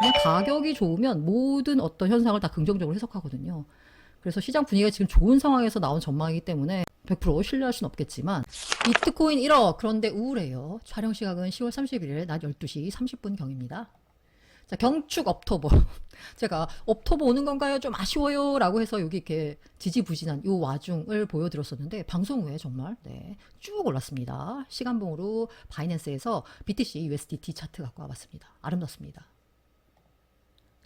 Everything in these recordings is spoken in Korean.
그냥 가격이 좋으면 모든 어떤 현상을 다 긍정적으로 해석하거든요. 그래서 시장 분위기가 지금 좋은 상황에서 나온 전망이기 때문에 100% 신뢰할 수는 없겠지만 비트코인 1억 그런데 우울해요. 촬영 시각은 10월 31일 낮 12시 30분 경입니다. 자, 경축 업토버. 제가 업토버 오는 건가요? 좀 아쉬워요. 라고 해서 여기 이렇게 지지부진한 이 와중을 보여드렸었는데 방송 후에 정말 쭉 올랐습니다. 시간봉으로 바이낸스에서 BTC USDT 차트 갖고 와봤습니다. 아름답습니다.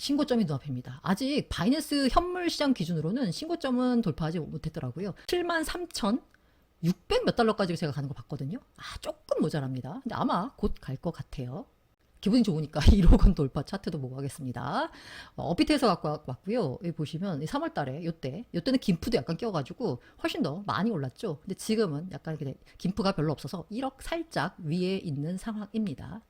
신고점이 눈앞입니다. 아직 바이낸스 현물 시장 기준으로는 신고점은 돌파하지 못했더라고요. 73,600 몇 달러까지 제가 가는 거 봤거든요. 조금 모자랍니다. 근데 아마 곧 갈 것 같아요. 기분이 좋으니까 1억 원 돌파 차트도 보고 하겠습니다. 업비트에서 갖고 왔고요. 여기 보시면 3월 달에 요때는 김프도 약간 껴가지고 훨씬 더 많이 올랐죠. 근데 지금은 약간 김프가 별로 없어서 1억 살짝 위에 있는 상황입니다.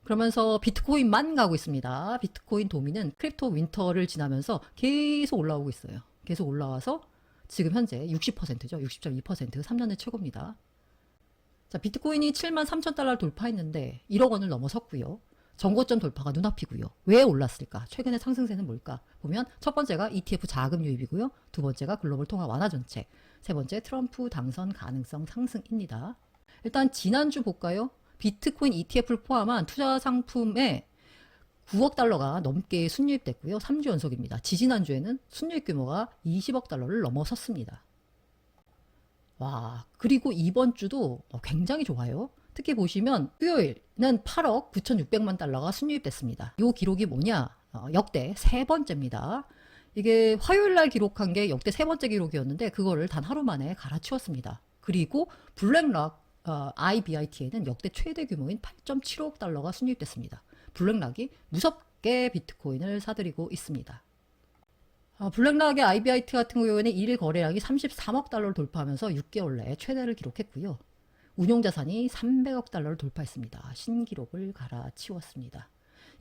그러면서 비트코인만 가고 있습니다. 비트코인 도미는 크립토 윈터를 지나면서 계속 올라오고 있어요. 계속 올라와서 지금 현재 60%죠. 60.2% 3년의 최고입니다. 자, 비트코인이 73,000달러를 돌파했는데 1억 원을 넘어섰고요. 정고점 돌파가 눈앞이고요. 왜 올랐을까? 최근의 상승세는 뭘까? 보면 첫 번째가 ETF 자금 유입이고요. 두 번째가 글로벌 통화 완화 정책. 세 번째 트럼프 당선 가능성 상승입니다. 일단 지난주 볼까요? 비트코인 ETF를 포함한 투자 상품에 9억 달러가 넘게 순유입됐고요. 3주 연속입니다. 지지난주에는 순유입 규모가 20억 달러를 넘어섰습니다. 와, 그리고 이번 주도 굉장히 좋아요. 특히 보시면 수요일은 8억 9,600만 달러가 순유입됐습니다. 이 기록이 뭐냐? 역대 세 번째입니다. 이게 화요일 날 기록한 게 역대 세 번째 기록이었는데 그거를 단 하루 만에 갈아치웠습니다. 그리고 블랙락 IBIT에는 역대 최대 규모인 8.75억 달러가 순유입됐습니다. 블랙락이 무섭게 비트코인을 사들이고 있습니다. 블랙락의 IBIT 같은 경우에는 1일 거래량이 33억 달러를 돌파하면서 6개월 내에 최대를 기록했고요. 운용자산이 300억 달러를 돌파했습니다. 신기록을 갈아치웠습니다.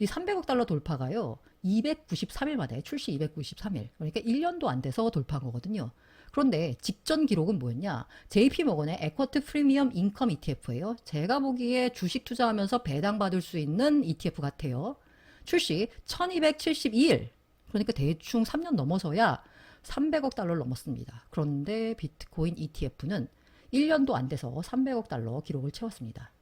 이 300억 달러 돌파가요. 293일 만에 출시 293일. 그러니까 1년도 안 돼서 돌파한 거거든요. 그런데 직전 기록은 뭐였냐? JP모건의 에쿼트 프리미엄 인컴 ETF예요. 제가 보기에 주식 투자하면서 배당받을 수 있는 ETF 같아요. 출시 1272일. 그러니까 대충 3년 넘어서야 300억 달러를 넘었습니다. 그런데 비트코인 ETF는 1년도 안 돼서 300억 달러 기록을 채웠습니다.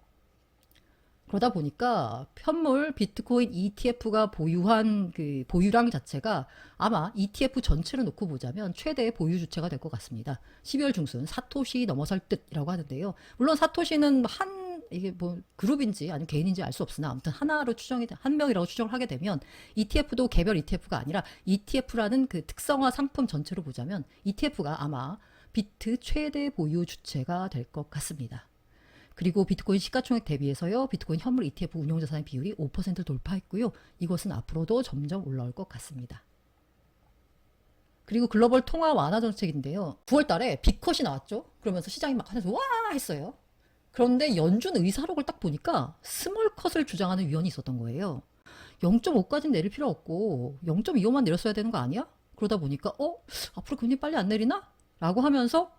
그러다 보니까 현물 비트코인 ETF가 보유한 그 보유량 자체가 아마 ETF 전체를 놓고 보자면 최대 보유 주체가 될 것 같습니다. 12월 중순 사토시 넘어설 듯이라고 하는데요. 물론 사토시는 이게 뭐 그룹인지 아니면 개인인지 알 수 없으나 아무튼 하나로 한 명이라고 추정을 하게 되면 ETF도 개별 ETF가 아니라 ETF라는 그 특성화 상품 전체로 보자면 ETF가 아마 비트 최대 보유 주체가 될 것 같습니다. 그리고 비트코인 시가총액 대비해서요. 비트코인 현물 ETF 운용자산의 비율이 5%를 돌파했고요. 이것은 앞으로도 점점 올라올 것 같습니다. 그리고 글로벌 통화 완화 정책인데요. 9월 달에 빅컷이 나왔죠. 그러면서 시장이 막 하면서 와 했어요. 그런데 연준 의사록을 딱 보니까 스몰컷을 주장하는 위원이 있었던 거예요. 0.5까지는 내릴 필요 없고 0.25만 내렸어야 되는 거 아니야? 그러다 보니까 앞으로 금리 빨리 안 내리나? 라고 하면서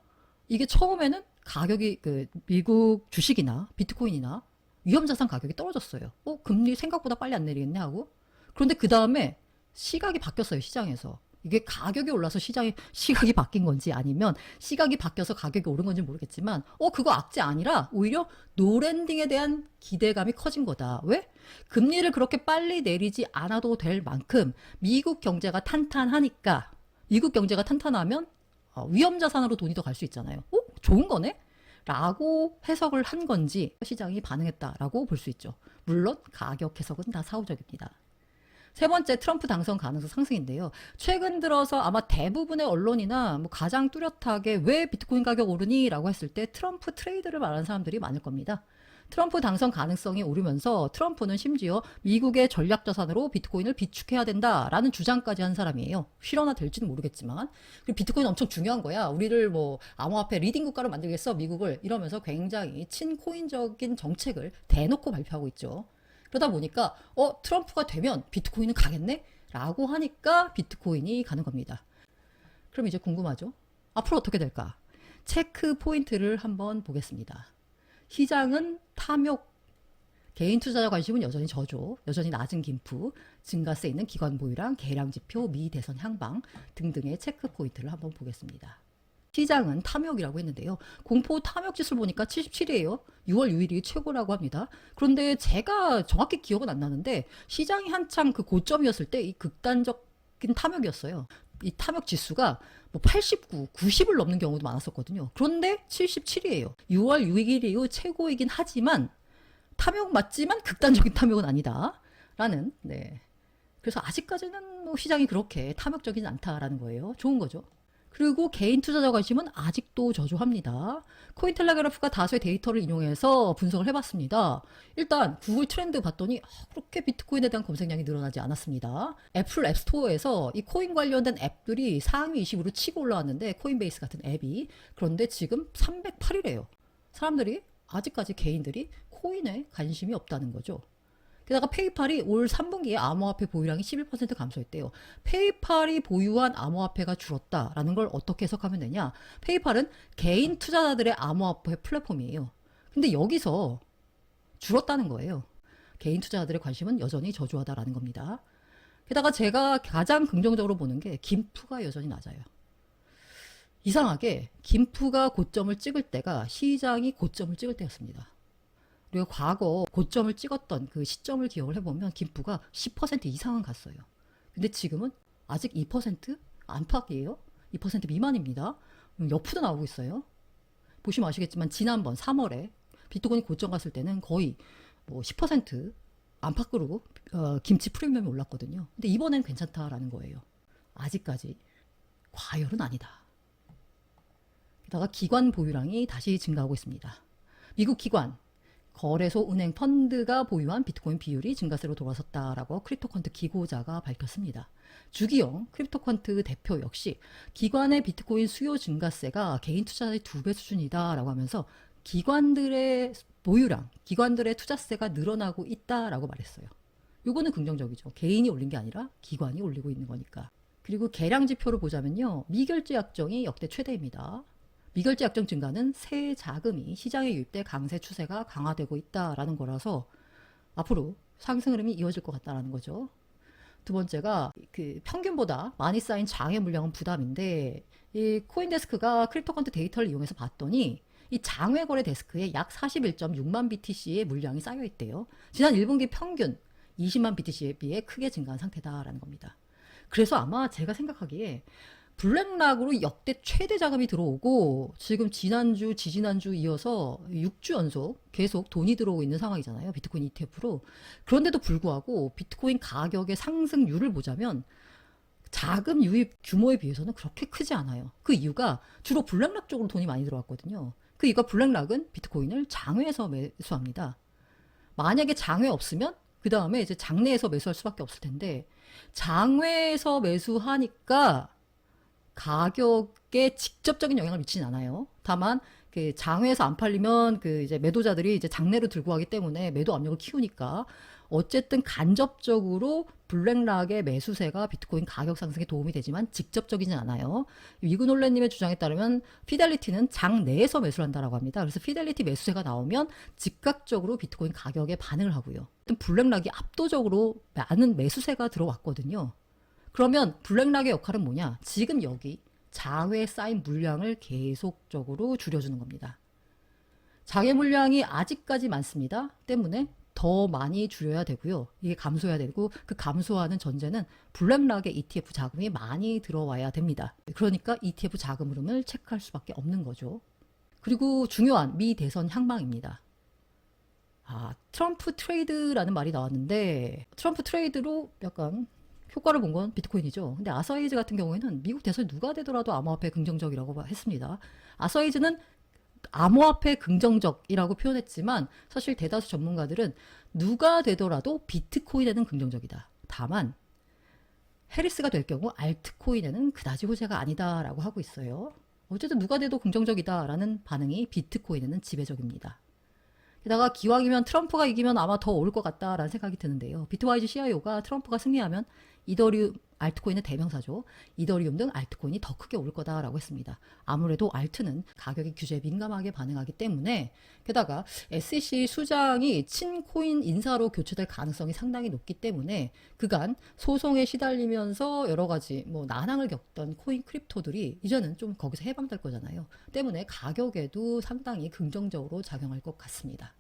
이게 처음에는 가격이 미국 주식이나 비트코인이나 위험자산 가격이 떨어졌어요. 금리 생각보다 빨리 안 내리겠네 하고. 그런데 그 다음에 시각이 바뀌었어요. 시장에서. 이게 가격이 올라서 시각이 바뀐 건지 아니면 시각이 바뀌어서 가격이 오른 건지 모르겠지만 그거 악재 아니라 오히려 노랜딩에 대한 기대감이 커진 거다. 왜? 금리를 그렇게 빨리 내리지 않아도 될 만큼 미국 경제가 탄탄하니까 미국 경제가 탄탄하면 위험자산으로 돈이 더 갈 수 있잖아요. 좋은 거네? 라고 해석을 한 건지 시장이 반응했다라고 볼 수 있죠. 물론 가격 해석은 다 사후적입니다. 세 번째 트럼프 당선 가능성 상승인데요. 최근 들어서 아마 대부분의 언론이나 가장 뚜렷하게 왜 비트코인 가격 오르니? 라고 했을 때 트럼프 트레이드를 말하는 사람들이 많을 겁니다. 트럼프 당선 가능성이 오르면서 트럼프는 심지어 미국의 전략자산으로 비트코인을 비축해야 된다라는 주장까지 한 사람이에요. 실현화 될지는 모르겠지만. 그리고 비트코인 엄청 중요한 거야. 우리를 암호화폐 리딩 국가로 만들겠어, 미국을. 이러면서 굉장히 친코인적인 정책을 대놓고 발표하고 있죠. 그러다 보니까 트럼프가 되면 비트코인은 가겠네? 라고 하니까 비트코인이 가는 겁니다. 그럼 이제 궁금하죠? 앞으로 어떻게 될까? 체크 포인트를 한번 보겠습니다. 시장은 탐욕 개인 투자자 관심은 여전히 저조, 여전히 낮은 김프, 증가세 있는 기관 보유랑 계량 지표, 미 대선 향방 등등의 체크 포인트를 한번 보겠습니다. 시장은 탐욕이라고 했는데요. 공포 탐욕 지수를 보니까 77이에요. 6월 6일이 최고라고 합니다. 그런데 제가 정확히 기억은 안 나는데 시장이 한창 그 고점이었을 때 이 극단적인 탐욕이었어요. 이 탐욕 지수가 뭐 89, 90을 넘는 경우도 많았었거든요. 그런데 77이에요. 6월 6일 이후 최고이긴 하지만 탐욕 맞지만 극단적인 탐욕은 아니다. 라는, 네. 그래서 아직까지는 뭐 시장이 그렇게 탐욕적이지 않다라는 거예요. 좋은 거죠. 그리고 개인 투자자 관심은 아직도 저조합니다. 코인텔레그래프가 다수의 데이터를 인용해서 분석을 해봤습니다. 일단 구글 트렌드 봤더니 그렇게 비트코인에 대한 검색량이 늘어나지 않았습니다. 애플 앱스토어에서 이 코인 관련된 앱들이 상위 20으로 치고 올라왔는데 코인베이스 같은 앱이 그런데 지금 308이래요. 사람들이 아직까지 개인들이 코인에 관심이 없다는 거죠. 게다가 페이팔이 올 3분기에 암호화폐 보유량이 11% 감소했대요. 페이팔이 보유한 암호화폐가 줄었다라는 걸 어떻게 해석하면 되냐? 페이팔은 개인 투자자들의 암호화폐 플랫폼이에요. 근데 여기서 줄었다는 거예요. 개인 투자자들의 관심은 여전히 저조하다라는 겁니다. 게다가 제가 가장 긍정적으로 보는 게 김프가 여전히 낮아요. 이상하게 김프가 고점을 찍을 때가 시장이 고점을 찍을 때였습니다. 그리고 과거 고점을 찍었던 그 시점을 기억을 해보면 김프가 10% 이상은 갔어요. 근데 지금은 아직 2% 안팎이에요. 2% 미만입니다. 옆으로 나오고 있어요. 보시면 아시겠지만 지난번 3월에 비트코인이 고점 갔을 때는 거의 뭐 10% 안팎으로 김치 프리미엄이 올랐거든요. 근데 이번엔 괜찮다라는 거예요. 아직까지 과열은 아니다. 게다가 기관 보유량이 다시 증가하고 있습니다. 미국 기관 거래소 은행 펀드가 보유한 비트코인 비율이 증가세로 돌아섰다라고 크립토컨트 기고자가 밝혔습니다. 주기영 크립토컨트 대표 역시 기관의 비트코인 수요 증가세가 개인 투자자의 2배 수준이다라고 하면서 기관들의 보유량, 기관들의 투자세가 늘어나고 있다라고 말했어요. 요거는 긍정적이죠. 개인이 올린 게 아니라 기관이 올리고 있는 거니까. 그리고 계량 지표를 보자면요. 미결제 약정이 역대 최대입니다. 미결제 약정 증가는 새 자금이 시장에 유입돼 강세 추세가 강화되고 있다라는 거라서 앞으로 상승 흐름이 이어질 것 같다라는 거죠. 두 번째가 그 평균보다 많이 쌓인 장외 물량은 부담인데 이 코인데스크가 크립토컨트 데이터를 이용해서 봤더니 이 장외 거래 데스크에 약 41.6만 BTC의 물량이 쌓여 있대요. 지난 1분기 평균 20만 BTC에 비해 크게 증가한 상태다라는 겁니다. 그래서 아마 제가 생각하기에 블랙락으로 역대 최대 자금이 들어오고 지금 지난주, 지지난주 이어서 6주 연속 계속 돈이 들어오고 있는 상황이잖아요. 비트코인 ETF로. 그런데도 불구하고 비트코인 가격의 상승률을 보자면 자금 유입 규모에 비해서는 그렇게 크지 않아요. 그 이유가 주로 블랙락 쪽으로 돈이 많이 들어왔거든요. 그 이유가 블랙락은 비트코인을 장외에서 매수합니다. 만약에 장외 없으면 그 다음에 이제 장내에서 매수할 수밖에 없을 텐데 장외에서 매수하니까 가격에 직접적인 영향을 미치진 않아요. 다만 그 장외에서 안 팔리면 그 이제 매도자들이 이제 장내로 들고 가기 때문에 매도 압력을 키우니까 어쨌든 간접적으로 블랙락의 매수세가 비트코인 가격 상승에 도움이 되지만 직접적이진 않아요. 이그놀레님의 주장에 따르면 피델리티는 장내에서 매수를 한다라고 합니다. 그래서 피델리티 매수세가 나오면 즉각적으로 비트코인 가격에 반응을 하고요. 블랙락이 압도적으로 많은 매수세가 들어왔거든요. 그러면 블랙락의 역할은 뭐냐? 지금 여기 장외에 쌓인 물량을 계속적으로 줄여주는 겁니다. 장외 물량이 아직까지 많습니다. 때문에 더 많이 줄여야 되고요. 이게 감소해야 되고 그 감소하는 전제는 블랙락의 ETF 자금이 많이 들어와야 됩니다. 그러니까 ETF 자금 흐름을 체크할 수밖에 없는 거죠. 그리고 중요한 미 대선 향방입니다. 트럼프 트레이드라는 말이 나왔는데 트럼프 트레이드로 약간 효과를 본 건 비트코인이죠. 근데 아서에이즈 같은 경우에는 미국 대선이 누가 되더라도 암호화폐 긍정적이라고 했습니다. 아서에이즈는 암호화폐 긍정적이라고 표현했지만 사실 대다수 전문가들은 누가 되더라도 비트코인에는 긍정적이다. 다만 해리스가 될 경우 알트코인에는 그다지 호재가 아니다라고 하고 있어요. 어쨌든 누가 돼도 긍정적이다라는 반응이 비트코인에는 지배적입니다. 게다가 기왕이면 트럼프가 이기면 아마 더 올 것 같다라는 생각이 드는데요. 비트와이즈 CIO가 트럼프가 승리하면 이더리움 알트코인의 대명사죠. 이더리움 등 알트코인이 더 크게 오를 거다라고 했습니다. 아무래도 알트는 가격이 규제에 민감하게 반응하기 때문에, 게다가 SEC 수장이 친코인 인사로 교체될 가능성이 상당히 높기 때문에 그간 소송에 시달리면서 여러 가지 뭐 난항을 겪던 코인 크립토들이 이제는 좀 거기서 해방될 거잖아요. 때문에 가격에도 상당히 긍정적으로 작용할 것 같습니다.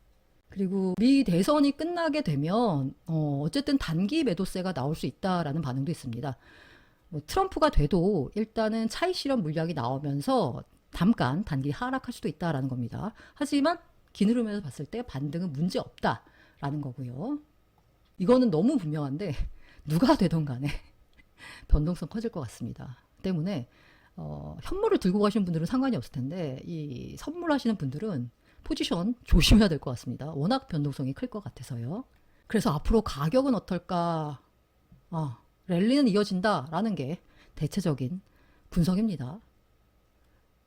그리고 미 대선이 끝나게 되면 어쨌든 단기 매도세가 나올 수 있다라는 반응도 있습니다. 뭐 트럼프가 돼도 일단은 차익 실현 물량이 나오면서 잠깐 단기 하락할 수도 있다라는 겁니다. 하지만 긴 흐름에서 봤을 때 반등은 문제 없다라는 거고요. 이거는 너무 분명한데 누가 되던 간에 변동성 커질 것 같습니다. 때문에 현물을 들고 가시는 분들은 상관이 없을 텐데 이 선물하시는 분들은 포지션 조심해야 될 것 같습니다. 워낙 변동성이 클 것 같아서요. 그래서 앞으로 가격은 어떨까? 랠리는 이어진다라는 게 대체적인 분석입니다.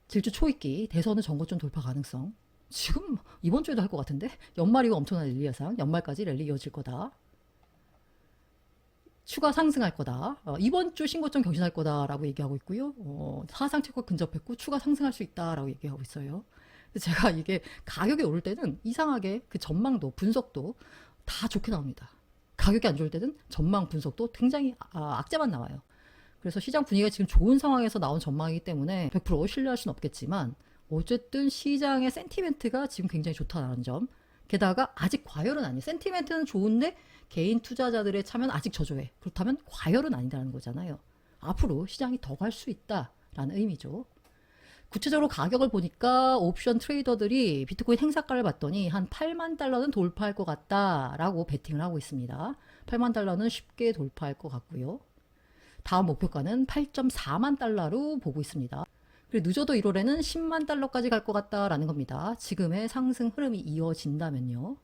질주 초입기, 대선은 전고점 돌파 가능성. 지금 이번 주에도 할 것 같은데? 연말 이후 엄청난 랠리 예상. 연말까지 랠리 이어질 거다. 추가 상승할 거다. 이번 주 신고점 경신할 거다라고 얘기하고 있고요. 하상 최고 근접했고 추가 상승할 수 있다라고 얘기하고 있어요. 제가 이게 가격이 오를 때는 이상하게 그 전망도 분석도 다 좋게 나옵니다. 가격이 안 좋을 때는 전망 분석도 굉장히 악재만 나와요. 그래서 시장 분위기가 지금 좋은 상황에서 나온 전망이기 때문에 100% 신뢰할 수는 없겠지만 어쨌든 시장의 센티멘트가 지금 굉장히 좋다는 점. 게다가 아직 과열은 아니에요. 센티멘트는 좋은데 개인 투자자들의 참여는 아직 저조해. 그렇다면 과열은 아니라는 거잖아요. 앞으로 시장이 더 갈 수 있다라는 의미죠. 구체적으로 가격을 보니까 옵션 트레이더들이 비트코인 행사가를 봤더니 한 8만 달러는 돌파할 것 같다라고 베팅을 하고 있습니다. 8만 달러는 쉽게 돌파할 것 같고요. 다음 목표가는 8.4만 달러로 보고 있습니다. 그리고 늦어도 1월에는 10만 달러까지 갈 것 같다라는 겁니다. 지금의 상승 흐름이 이어진다면요.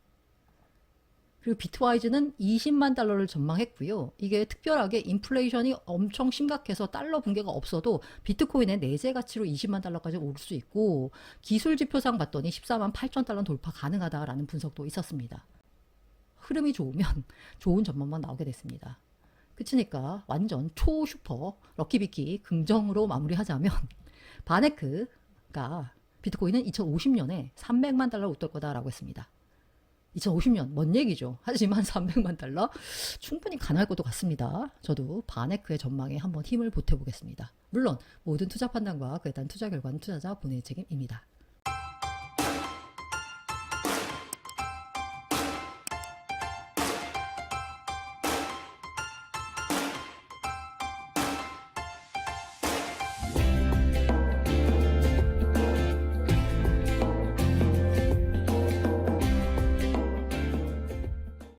그리고 비트와이즈는 20만 달러를 전망했고요. 이게 특별하게 인플레이션이 엄청 심각해서 달러 붕괴가 없어도 비트코인의 내재 가치로 20만 달러까지 오를 수 있고 기술 지표상 봤더니 14만 8천 달러 돌파 가능하다라는 분석도 있었습니다. 흐름이 좋으면 좋은 전망만 나오게 됐습니다. 그치니까 완전 초슈퍼 럭키비키 긍정으로 마무리하자면 바네크가 비트코인은 2050년에 300만 달러를 웃돌 거다라고 했습니다. 2050년 먼 얘기죠. 하지만 300만 달러 충분히 가능할 것도 같습니다. 저도 바네크의 전망에 한번 힘을 보태보겠습니다. 물론 모든 투자 판단과 그에 따른 투자 결과는 투자자 본인의 책임입니다.